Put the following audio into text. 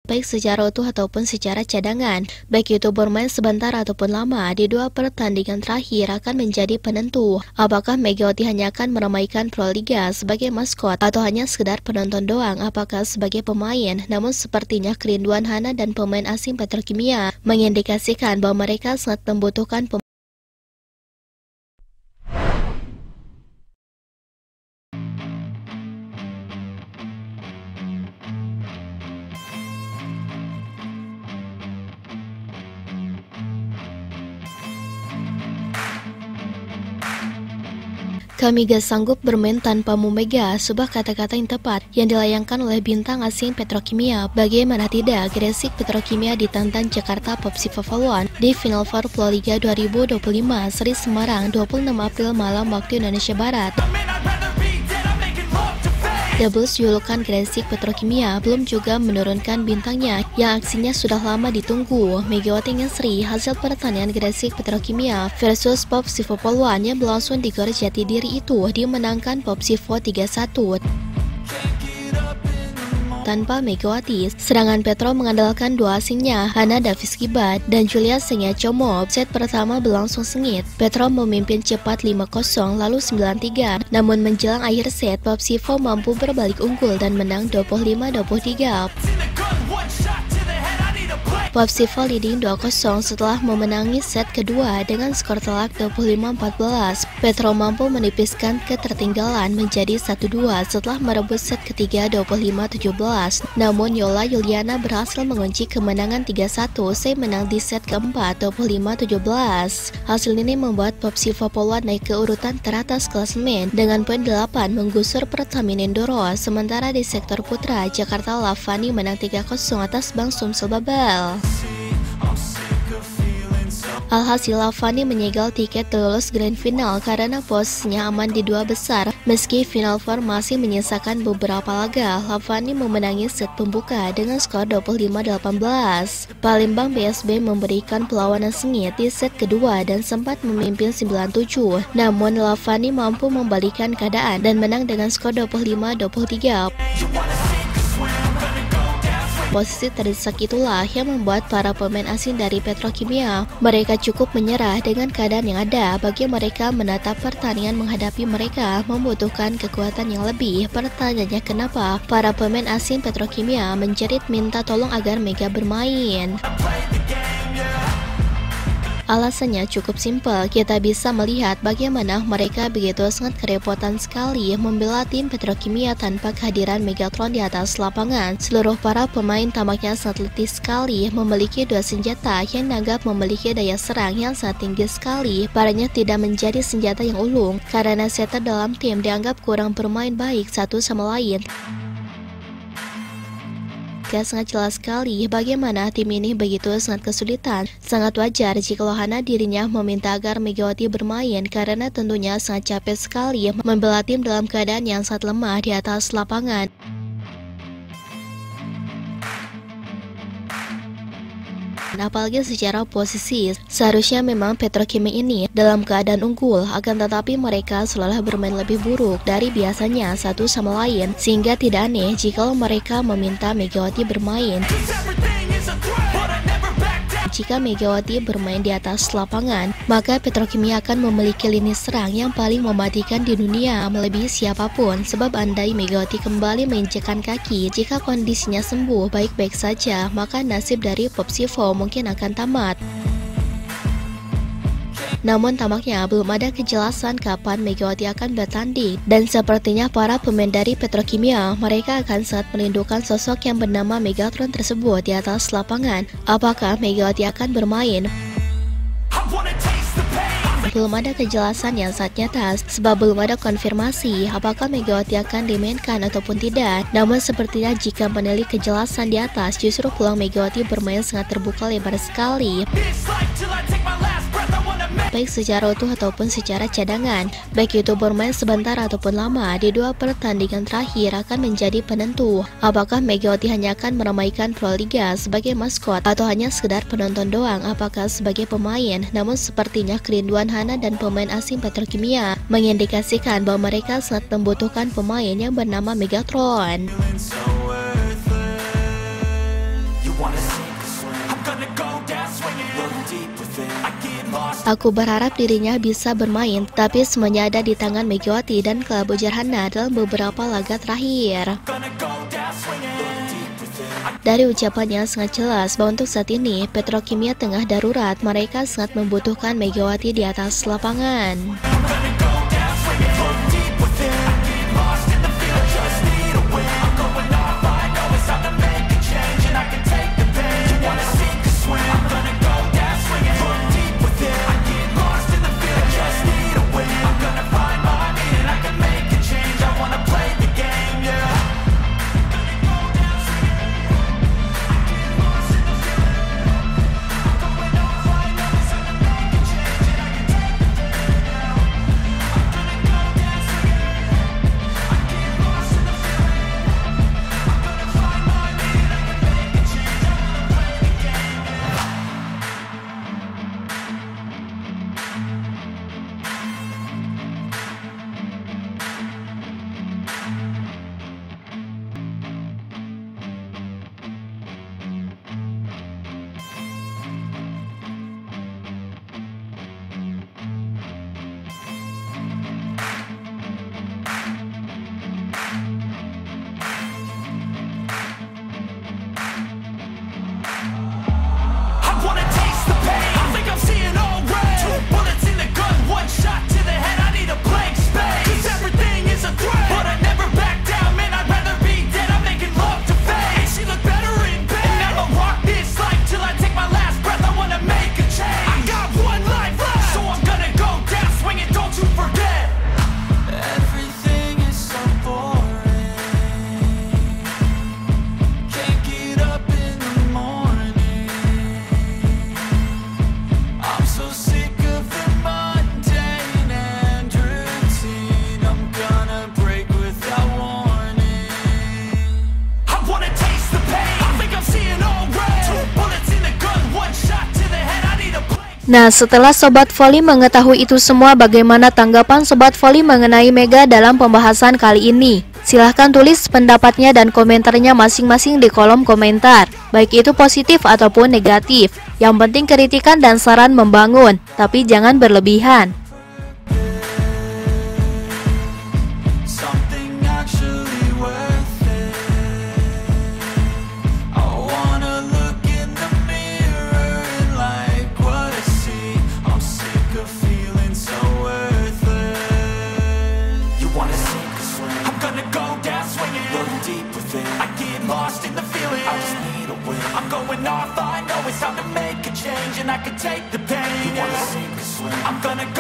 baik secara utuh ataupun secara cadangan. Baik itu bermain sebentar ataupun lama di dua pertandingan terakhir akan menjadi penentu apakah Megawati hanya akan meramaikan Proliga sebagai maskot atau hanya sekedar penonton doang apakah sebagai pemain. Namun sepertinya kerinduan Hana dan pemain asing Petrokimia mengindikasikan bahwa mereka sangat membutuhkan pemain Kami gak sanggup bermain tanpa Mumega, sebuah kata-kata yang tepat yang dilayangkan oleh bintang asing Petrokimia. Bagaimana tidak, Gresik Petrokimia ditantang Jakarta Popsi Pavilion di Final Four Proliga 2025 Seri Semarang 26 April malam waktu Indonesia Barat. Doubles julukan Gresik Petrokimia belum juga menurunkan bintangnya yang aksinya sudah lama ditunggu. Megawati Ngasri hasil pertandingan Gresik Petrokimia versus Popsivo Poluan yang berlangsung di Gor Jatidiri itu dimenangkan Popsivo 3-1. Tanpa Megawati, serangan Petro mengandalkan dua asingnya, Hana Davis Kibat dan Julia Sengya Como. Set pertama berlangsung sengit. Petro memimpin cepat 5-0 lalu 9-3. Namun menjelang akhir set, Popsivo mampu berbalik unggul dan menang 25-23. Popsivo leading 2-0 setelah memenangi set kedua dengan skor telak 25-14. Petro mampu menipiskan ketertinggalan menjadi 1-2 setelah merebut set ketiga 25-17. Namun Yola Yuliana berhasil mengunci kemenangan 3-1 usai menang di set keempat 25-17. Hasil ini membuat Popsivo Poluan naik ke urutan teratas klasemen dengan poin 8 menggusur Pertamina Indoro. Sementara di sektor putra, Jakarta Lavani menang 3-0 atas Bang Sumsel Babel. Alhasil Lavani menyegel tiket lolos Grand Final karena posisinya aman di dua besar. Meski Final Four masih menyisakan beberapa laga, Lavani memenangi set pembuka dengan skor 25-18. Palembang BSB memberikan perlawanan sengit di set kedua dan sempat memimpin 9-7. Namun Lavani mampu membalikan keadaan dan menang dengan skor 25-23. Posisi terdesak itulah yang membuat para pemain asing dari Petrokimia mereka cukup menyerah dengan keadaan yang ada. Bagi mereka menatap pertandingan menghadapi mereka membutuhkan kekuatan yang lebih. Pertanyaannya kenapa para pemain asing Petrokimia menjerit minta tolong agar Mega bermain? Alasannya cukup simpel, kita bisa melihat bagaimana mereka begitu sangat kerepotan sekali membela tim Petrokimia tanpa kehadiran Megatron di atas lapangan. Seluruh para pemain tampaknya sangat letih sekali, memiliki dua senjata yang dianggap memiliki daya serang yang sangat tinggi sekali. Parahnya tidak menjadi senjata yang ulung, karena setter dalam tim dianggap kurang bermain baik satu sama lain. Sangat jelas sekali bagaimana tim ini begitu sangat kesulitan. Sangat wajar jika Hana dirinya meminta agar Megawati bermain karena tentunya sangat capek sekali membela tim dalam keadaan yang sangat lemah di atas lapangan. Apalagi secara posisi, seharusnya memang Petrokimia ini dalam keadaan unggul, akan tetapi mereka selalu bermain lebih buruk dari biasanya satu sama lain, sehingga tidak aneh jika mereka meminta Megawati bermain. Jika Megawati bermain di atas lapangan, maka Petrokimia akan memiliki lini serang yang paling mematikan di dunia melebihi siapapun. Sebab andai Megawati kembali menginjakkan kaki, jika kondisinya sembuh baik-baik saja, maka nasib dari Popsivo mungkin akan tamat. Namun tampaknya belum ada kejelasan kapan Megawati akan bertanding, dan sepertinya para pemain dari Petrokimia mereka akan sangat merindukan sosok yang bernama Megatron tersebut di atas lapangan. Apakah Megawati akan bermain? Belum ada kejelasan yang sangat nyata, sebab belum ada konfirmasi apakah Megawati akan dimainkan ataupun tidak. Namun sepertinya jika menilik kejelasan di atas, justru peluang Megawati bermain sangat terbuka lebar sekali, baik secara utuh ataupun secara cadangan. Baik itu bermain sebentar ataupun lama di dua pertandingan terakhir akan menjadi penentu apakah Megawati hanya akan meramaikan Proliga sebagai maskot atau hanya sekedar penonton doang apakah sebagai pemain. Namun sepertinya kerinduan Hana dan pemain asing Petrokimia mengindikasikan bahwa mereka sangat membutuhkan pemain yang bernama Megatron. Aku berharap dirinya bisa bermain, tapi semuanya ada di tangan Megawati dan Kelabu Jarhana dalam beberapa laga terakhir. Dari ucapannya sangat jelas bahwa untuk saat ini Petrokimia tengah darurat, mereka sangat membutuhkan Megawati di atas lapangan. Nah, setelah Sobat Voli mengetahui itu semua, bagaimana tanggapan Sobat Voli mengenai Mega dalam pembahasan kali ini? Silahkan tulis pendapatnya dan komentarnya masing-masing di kolom komentar, baik itu positif ataupun negatif. Yang penting kritikan dan saran membangun, tapi jangan berlebihan. I know it's time to make a change, and I can take the pain. You wanna sink or swim? I'm gonna go